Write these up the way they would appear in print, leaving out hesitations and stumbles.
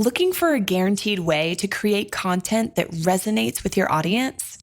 Looking for a guaranteed way to create content that resonates with your audience?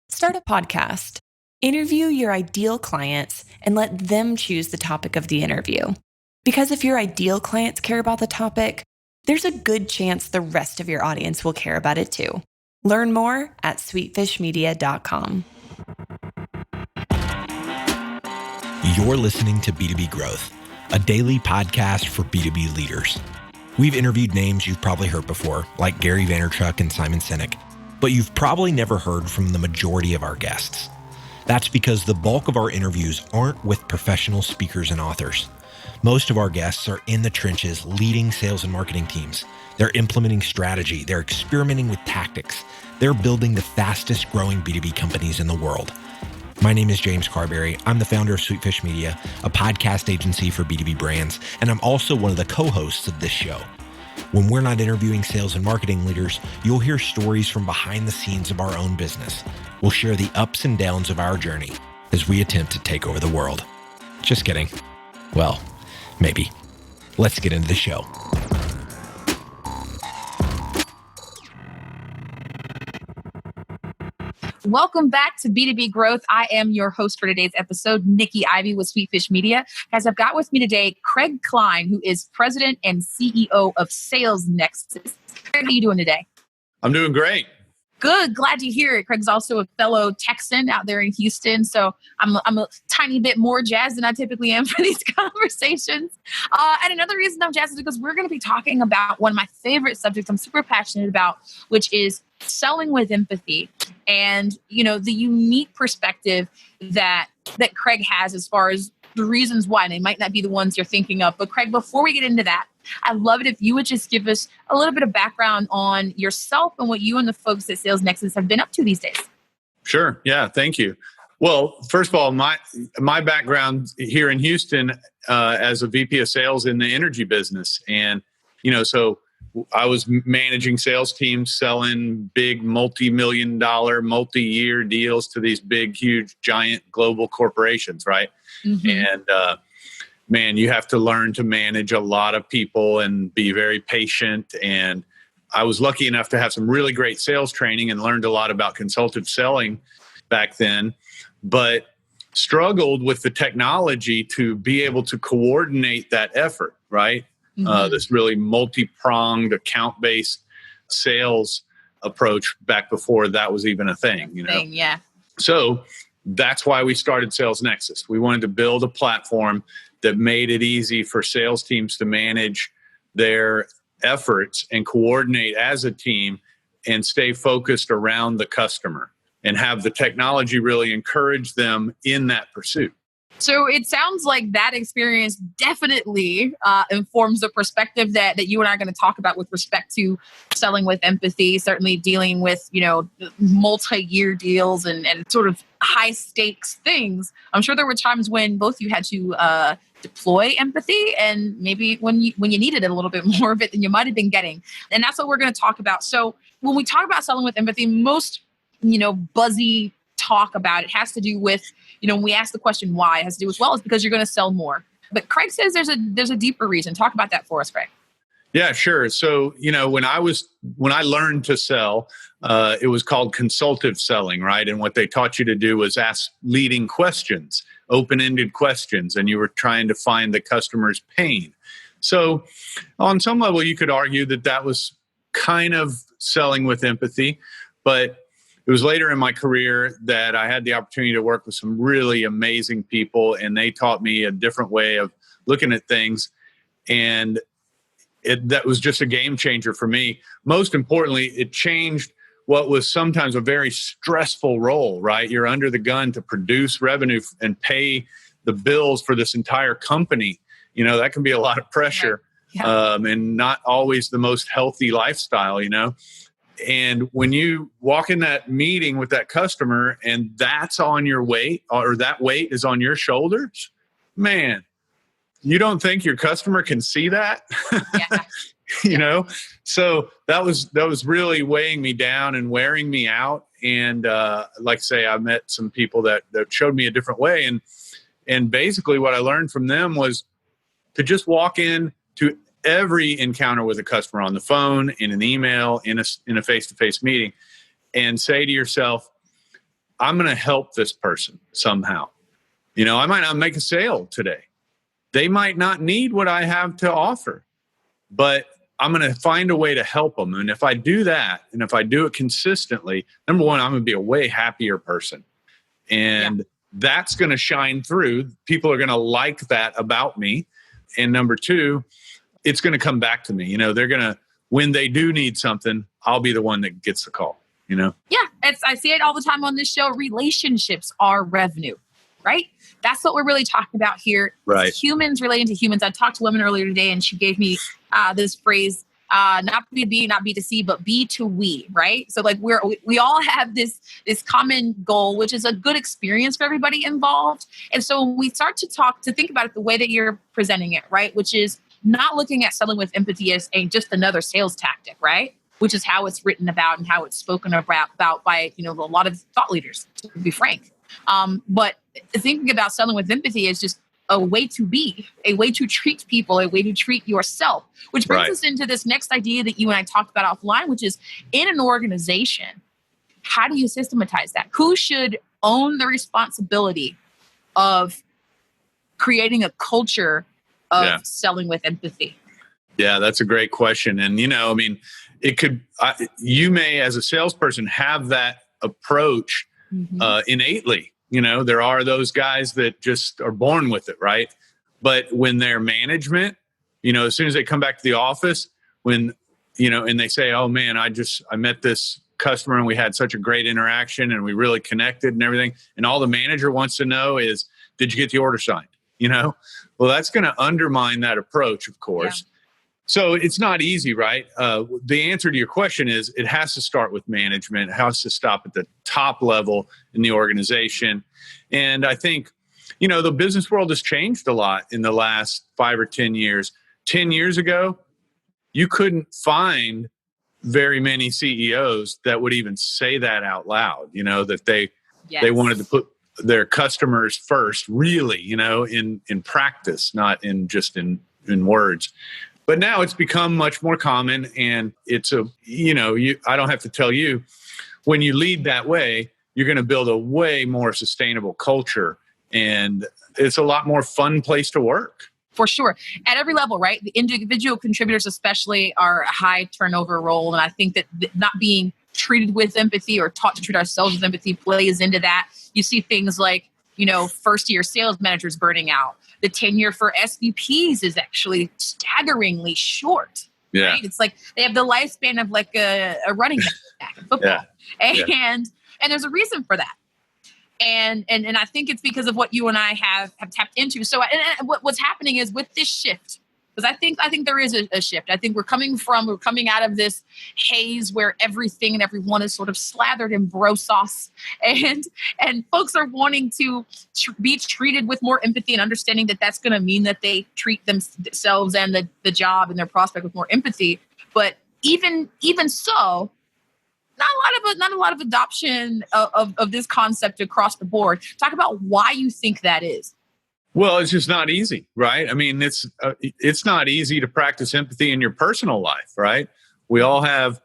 Start a podcast. Interview your ideal clients and let them choose the topic of the interview. Because if your ideal clients care about the topic, there's a good chance the rest of your audience will care about it too. Learn more at sweetfishmedia.com. You're listening to B2B Growth, a daily podcast for B2B leaders. We've interviewed names you've probably heard before, like Gary Vaynerchuk and Simon Sinek, but you've probably never heard from the majority of our guests. That's because the bulk of our interviews aren't with professional speakers and authors. Most of our guests are in the trenches leading sales and marketing teams. They're implementing strategy. They're experimenting with tactics. They're building the fastest growing B2B companies in the world. My name is James Carberry. I'm the founder of Sweetfish Media, a podcast agency for B2B brands, and I'm also one of the co-hosts of this show. When we're not interviewing sales and marketing leaders, you'll hear stories from behind the scenes of our own business. We'll share the ups and downs of our journey as we attempt to take over the world. Just kidding. Well, maybe. Let's get into the show. Welcome back to B2B Growth. I am your host for today's episode, Nikki Ivy with Sweetfish Media. Guys, I've got with me today Craig Klein, who is president and CEO of SalesNexus. Craig, how are you doing today? I'm doing great. Good. Glad to hear it. Craig's also a fellow Texan out there in Houston, so I'm a tiny bit more jazzed than I typically am for these conversations. And another reason I'm jazzed is because we're going to be talking about one of my favorite subjects I'm super passionate about, which is selling with empathy and, the unique perspective that Craig has as far as the reasons why. And they might not be the ones you're thinking of. But Craig, before we get into that, I'd love it if you would just give us a little bit of background on yourself and what you and the folks at SalesNexus have been up to these days. Sure. Yeah. Thank you. Well, first of all, my background here in Houston as a VP of sales in the energy business. And, so I was managing sales teams selling big multi-million-dollar, multi-year deals to these big, huge, giant global corporations, right? Mm-hmm. And man, you have to learn to manage a lot of people and be very patient. And I was lucky enough to have some really great sales training and learned a lot about consultative selling back then, but struggled with the technology to be able to coordinate that effort, right? Mm-hmm. This really multi-pronged account-based sales approach back before that was even a thing, Yeah. So that's why we started SalesNexus. We wanted to build a platform that made it easy for sales teams to manage their efforts and coordinate as a team and stay focused around the customer and have the technology really encourage them in that pursuit. So it sounds like that experience definitely informs the perspective that you and I are going to talk about with respect to selling with empathy, certainly dealing with, multi-year deals and sort of high stakes things. I'm sure there were times when both you had to deploy empathy and maybe when you needed a little bit more of it than you might have been getting. And that's what we're going to talk about. So when we talk about selling with empathy, most, buzzy talk about it has to do with, when we ask the question why, it has to do with, well, it's because you're going to sell more. But Craig says there's a deeper reason. Talk about that for us, Craig. Yeah, sure. So, when I learned to sell, it was called consultative selling, right? And what they taught you to do was ask leading questions, open-ended questions, and you were trying to find the customer's pain. So on some level, you could argue that was kind of selling with empathy, but it was later in my career that I had the opportunity to work with some really amazing people, and they taught me a different way of looking at things. And that was just a game changer for me. Most importantly, it changed what was sometimes a very stressful role, right? You're under the gun to produce revenue and pay the bills for this entire company. That can be a lot of pressure, right. Yeah. And not always the most healthy lifestyle, And when you walk in that meeting with that customer and that's on your weight, or that weight is on your shoulders, man, you don't think your customer can see that? Yeah. So that was really weighing me down and wearing me out. And like I say, I met some people that showed me a different way. And basically what I learned from them was to just walk in to every encounter with a customer on the phone, in an email, in a face-to-face meeting, and say to yourself, I'm going to help this person somehow. I might not make a sale today. They might not need what I have to offer, but I'm going to find a way to help them. And if I do that, and if I do it consistently, number one, I'm going to be a way happier person. And that's going to shine through. People are going to like that about me. And number two, it's going to come back to me. They're going to, when they do need something, I'll be the one that gets the call, Yeah, I see it all the time on this show. Relationships are revenue, right? That's what we're really talking about here. Right. It's humans relating to humans. I talked to a woman earlier today, and she gave me this phrase, not B2B, not B2C, but B to we, right? So like we all have this common goal, which is a good experience for everybody involved. And so when we start to think about it the way that you're presenting it, right? Which is not looking at selling with empathy as just another sales tactic, right? Which is how it's written about and how it's spoken about by, a lot of thought leaders, to be frank. But thinking about selling with empathy is just a way to be, a way to treat people, a way to treat yourself, which brings us into this next idea that you and I talked about offline, which is in an organization, how do you systematize that? Who should own the responsibility of creating a culture of selling with empathy? Yeah, that's a great question. And, it could, you may, as a salesperson, have that approach innately. There are those guys that just are born with it, right? But when their management, as soon as they come back to the office, and they say, oh man, I met this customer and we had such a great interaction and we really connected and everything. And all the manager wants to know is, did you get the order signed? Well, that's going to undermine that approach, of course. Yeah. So it's not easy, right? The answer to your question is it has to start with management. It has to stop at the top level in the organization. And I think, the business world has changed a lot in the last 5 or 10 years. 10 years ago, you couldn't find very many CEOs that would even say that out loud, that they wanted to put their customers first, really, in practice, not in just in words. But now it's become much more common, and it's I don't have to tell you, when you lead that way, you're going to build a way more sustainable culture, and it's a lot more fun place to work. For sure. At every level, right? The individual contributors especially are a high turnover role. And I think that not being treated with empathy or taught to treat ourselves with empathy plays into that. You see things like, first year sales managers burning out. The tenure for SVPs is actually staggeringly short. Yeah. Right? It's like they have the lifespan of like a running back in football. And there's a reason for that. And I think it's because of what you and I have tapped into. So what's happening is with this shift, because I think there is a shift. I think we're coming out of this haze where everything and everyone is sort of slathered in bro sauce, and folks are wanting to be treated with more empathy and understanding that that's going to mean that they treat themselves and the job and their prospect with more empathy. But even so, not a lot of adoption of this concept across the board. Talk about why you think that is. Well, it's just not easy, right? I mean, it's not easy to practice empathy in your personal life, right? We all have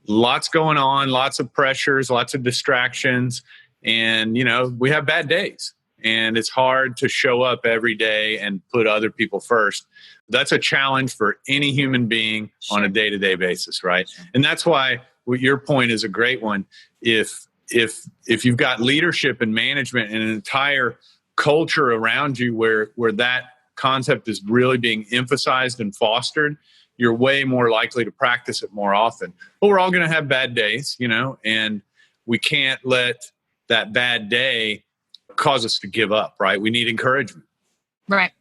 lots going on, lots of pressures, lots of distractions, and we have bad days, and it's hard to show up every day and put other people first. That's a challenge for any human being on a day-to-day basis, right? And that's why your point is a great one. If you've got leadership and management and an entire culture around you where that concept is really being emphasized and fostered, you're way more likely to practice it more often. But we're all going to have bad days, and we can't let that bad day cause us to give up, right? We need encouragement. Right.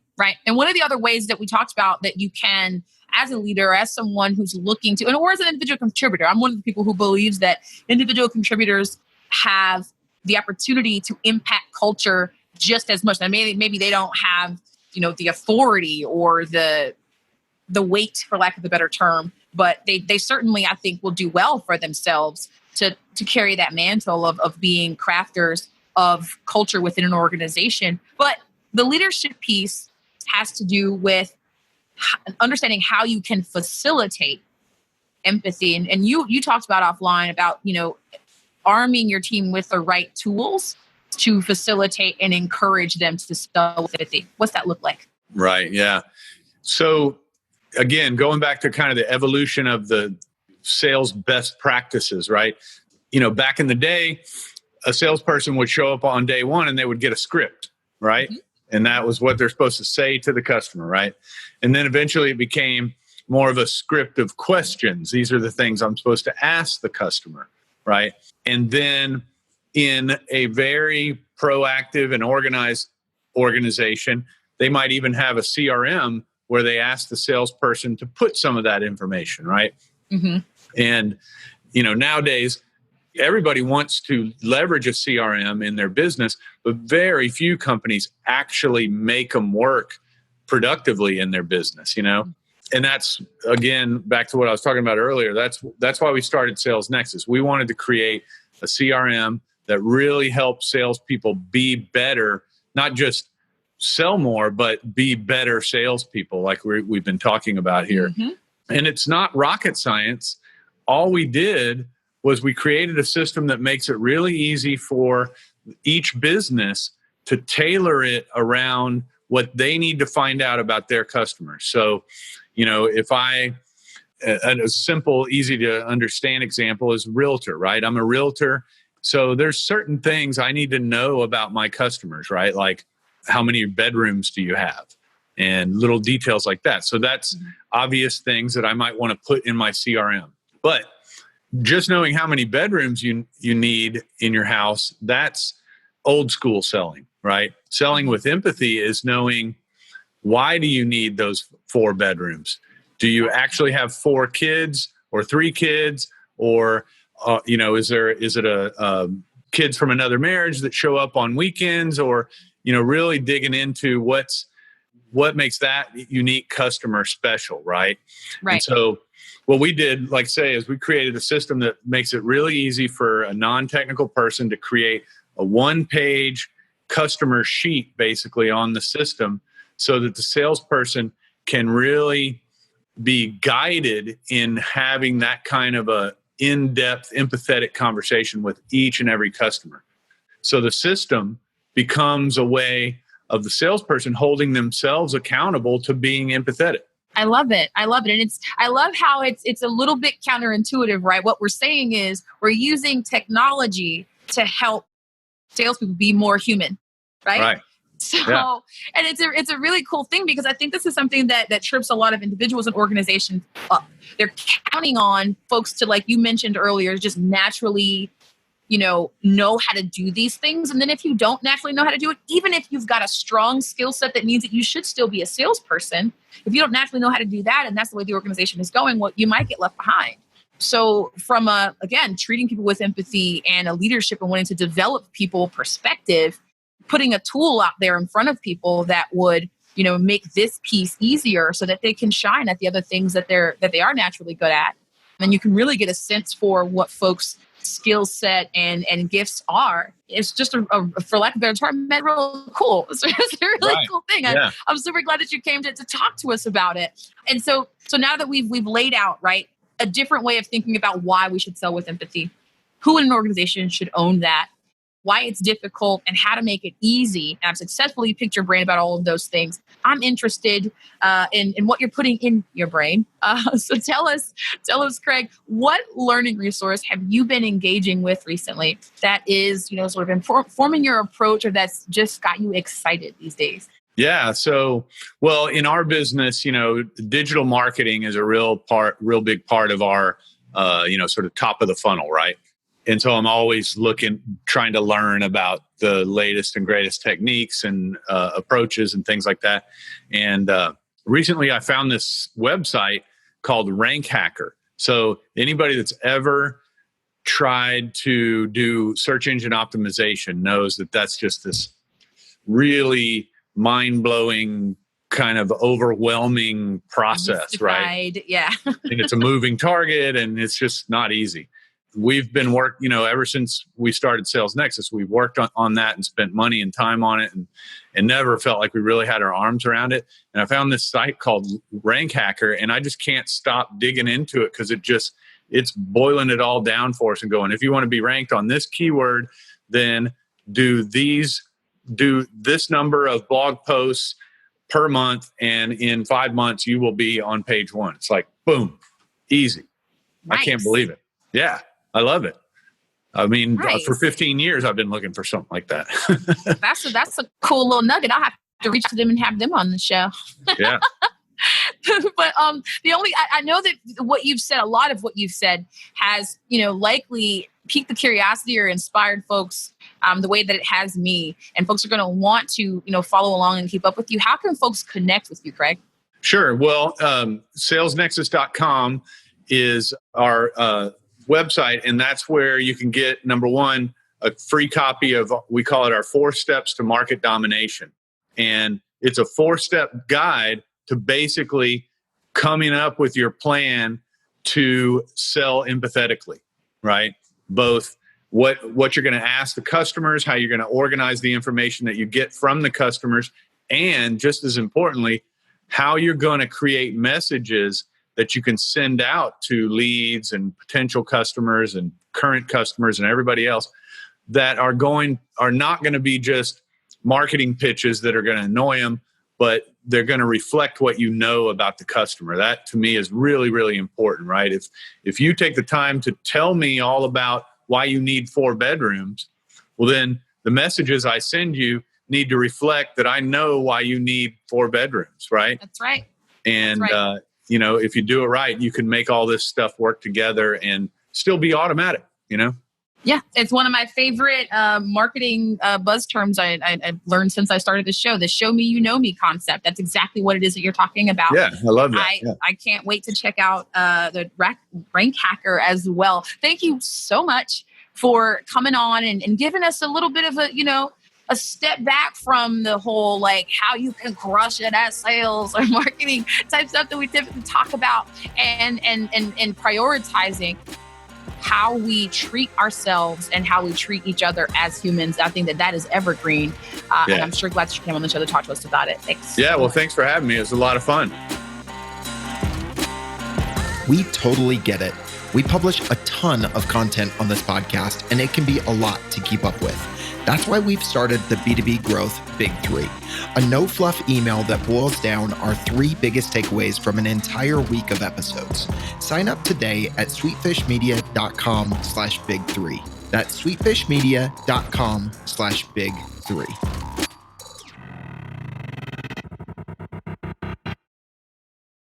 And one of the other ways that we talked about that you can, as a leader, as someone who's looking to, or as an individual contributor, I'm one of the people who believes that individual contributors have the opportunity to impact culture just as much. And maybe they don't have, the authority or the weight, for lack of a better term, but they certainly, I think, will do well for themselves to carry that mantle of being crafters of culture within an organization. But the leadership piece has to do with understanding how you can facilitate empathy. And you talked about offline about, arming your team with the right tools to facilitate and encourage them to sell with empathy. What's that look like? Right. Yeah. So again, going back to kind of the evolution of the sales best practices, right? Back in the day, a salesperson would show up on day one and they would get a script, right? Mm-hmm. And that was what they're supposed to say to the customer, right? And then eventually it became more of a script of questions. These are the things I'm supposed to ask the customer, right? And then in a very proactive and organized organization, they might even have a CRM where they ask the salesperson to put some of that information, right? Mm-hmm. And, nowadays, everybody wants to leverage a CRM in their business, but very few companies actually make them work productively in their business, And that's, again, back to what I was talking about earlier. That's why we started SalesNexus. We wanted to create a CRM that really helps salespeople be better, not just sell more, but be better salespeople, like we've been talking about here. Mm-hmm. And it's not rocket science. All we did was we created a system that makes it really easy for each business to tailor it around what they need to find out about their customers. So, if a simple, easy to understand example is realtor, right? I'm a realtor. So there's certain things I need to know about my customers, right? Like how many bedrooms do you have? And little details like that. So that's obvious things that I might want to put in my CRM. But just knowing how many bedrooms you need in your house, that's old school selling, right? Selling with empathy is knowing, why do you need those 4 bedrooms? Do you actually have 4 kids or 3 kids? Or, is it a kids from another marriage that show up on weekends? Or, really digging into what makes that unique customer special, right? Right. And so what we did, like say, is we created a system that makes it really easy for a non-technical person to create a 1-page customer sheet basically on the system, so that the salesperson can really be guided in having that kind of a in-depth, empathetic conversation with each and every customer. So the system becomes a way of the salesperson holding themselves accountable to being empathetic. I love it. And I love how it's a little bit counterintuitive, right? What we're saying is we're using technology to help salespeople be more human, right? Right. So, yeah. And it's a really cool thing, because I think this is something that trips a lot of individuals and organizations up. They're counting on folks to, like you mentioned earlier, just naturally, know how to do these things. And then if you don't naturally know how to do it, even if you've got a strong skill set that means that you should still be a salesperson, if you don't naturally know how to do that, and that's the way the organization is going, well, you might get left behind. So from again, treating people with empathy and a leadership and wanting to develop people perspective, putting a tool out there in front of people that would, make this piece easier so that they can shine at the other things that they are naturally good at. And you can really get a sense for what folks' skill set and gifts are. It's just for lack of a better term, real cool. So it's a really cool thing. Yeah. I'm super glad that you came to talk to us about it. And so now that we've laid out, right, a different way of thinking about why we should sell with empathy, who in an organization should own that, why it's difficult, and how to make it easy. And I've successfully picked your brain about all of those things. I'm interested in what you're putting in your brain. So tell us, Craig, what learning resource have you been engaging with recently that is, sort of informing your approach, or that's just got you excited these days? Yeah. So, well, in our business, digital marketing is a real big part of our, sort of top of the funnel, right? And so I'm always trying to learn about the latest and greatest techniques and approaches and things like that. And recently I found this website called Rank Hacker. So anybody that's ever tried to do search engine optimization knows that that's just this really mind-blowing, kind of overwhelming process, right? Yeah. And it's a moving target, and it's just not easy. we've been ever since we started SalesNexus, we've worked on that and spent money and time on it and never felt like we really had our arms around it. And I found this site called Rank Hacker, and I just can't stop digging into it because it's boiling it all down for us and going, if you want to be ranked on this keyword, then do this number of blog posts per month, and in 5 months you will be on page 1. It's like, boom, easy. Nice. I can't believe it. Yeah, I love it. I mean, nice. For 15 years, I've been looking for something like that. That's a cool little nugget. I'll have to reach to them and have them on the show. Yeah. But I know that a lot of what you've said has, likely piqued the curiosity or inspired folks the way that it has me. And folks are going to want to, follow along and keep up with you. How can folks connect with you, Craig? Sure. Well, SalesNexus.com is our website, and that's where you can get, number one, a free copy of, we call it our 4 steps to market domination. And it's a 4-step guide to basically coming up with your plan to sell empathetically, right? Both what you're going to ask the customers, how you're going to organize the information that you get from the customers, and just as importantly, how you're going to create messages that you can send out to leads and potential customers and current customers and everybody else that are not going to be just marketing pitches that are going to annoy them, but they're going to reflect what you know about the customer. That to me is really, really important, right? If you take the time to tell me all about why you need 4 bedrooms, well, then the messages I send you need to reflect that I know why you need 4 bedrooms, right? That's right. And, if you do it right, you can make all this stuff work together and still be automatic, Yeah, it's one of my favorite marketing buzz terms I've learned since I started the show, the show me, you know me concept. That's exactly what it is that you're talking about. Yeah, I love that. I can't wait to check out the Rank Hacker as well. Thank you so much for coming on and giving us a little bit of a step back from the whole, like, how you can crush it at sales or marketing type stuff that we typically talk about, and prioritizing how we treat ourselves and how we treat each other as humans. I think that is evergreen. And I'm sure glad that you came on the show to talk to us about it. Thanks. Yeah, well, thanks for having me. It was a lot of fun. We totally get it. We publish a ton of content on this podcast, and it can be a lot to keep up with. That's why we've started the B2B Growth Big 3, a no-fluff email that boils down our 3 biggest takeaways from an entire week of episodes. Sign up today at sweetfishmedia.com/big3. That's sweetfishmedia.com/big3.